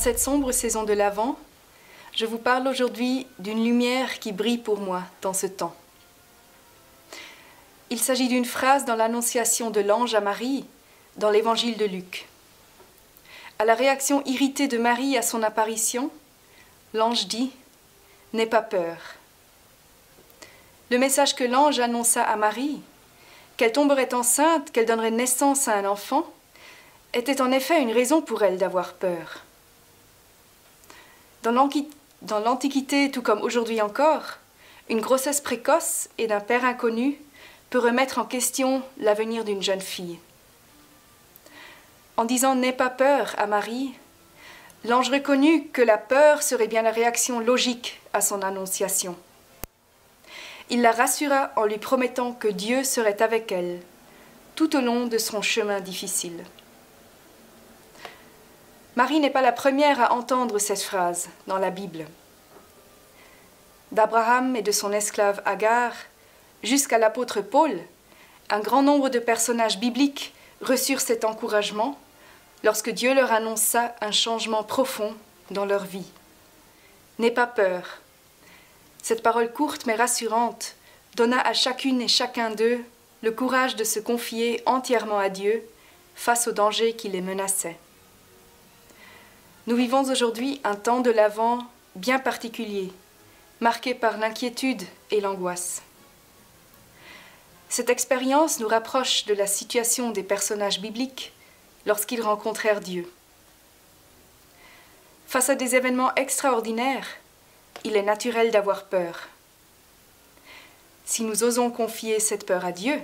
cette sombre saison de l'Avent, je vous parle aujourd'hui d'une lumière qui brille pour moi dans ce temps. Il s'agit d'une phrase dans l'annonciation de l'ange à Marie, dans l'évangile de Luc. À la réaction irritée de Marie à son apparition, l'ange dit « N'aie pas peur ». Le message que l'ange annonça à Marie, qu'elle tomberait enceinte, qu'elle donnerait naissance à un enfant, était en effet une raison pour elle d'avoir peur. Dans l'Antiquité, tout comme aujourd'hui encore, une grossesse précoce et d'un père inconnu peut remettre en question l'avenir d'une jeune fille. En disant « N'aie pas peur » à Marie, l'ange reconnut que la peur serait bien la réaction logique à son annonciation. Il la rassura en lui promettant que Dieu serait avec elle tout au long de son chemin difficile. Marie n'est pas la première à entendre cette phrase dans la Bible. D'Abraham et de son esclave Agar jusqu'à l'apôtre Paul, un grand nombre de personnages bibliques reçurent cet encouragement lorsque Dieu leur annonça un changement profond dans leur vie. N'aie pas peur. Cette parole courte mais rassurante donna à chacune et chacun d'eux le courage de se confier entièrement à Dieu face aux dangers qui les menaçaient. Nous vivons aujourd'hui un temps de l'Avent bien particulier, marqué par l'inquiétude et l'angoisse. Cette expérience nous rapproche de la situation des personnages bibliques lorsqu'ils rencontrèrent Dieu. Face à des événements extraordinaires, il est naturel d'avoir peur. Si nous osons confier cette peur à Dieu,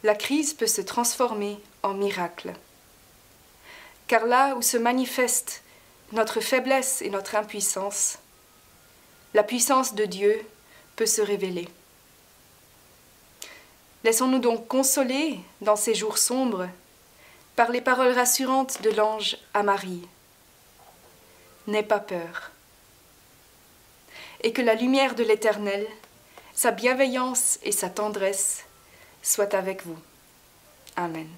la crise peut se transformer en miracle. Car là où se manifeste notre faiblesse et notre impuissance, la puissance de Dieu peut se révéler. Laissons-nous donc consoler dans ces jours sombres par les paroles rassurantes de l'ange à Marie. N'aie pas peur. Et que la lumière de l'Éternel, sa bienveillance et sa tendresse soient avec vous. Amen.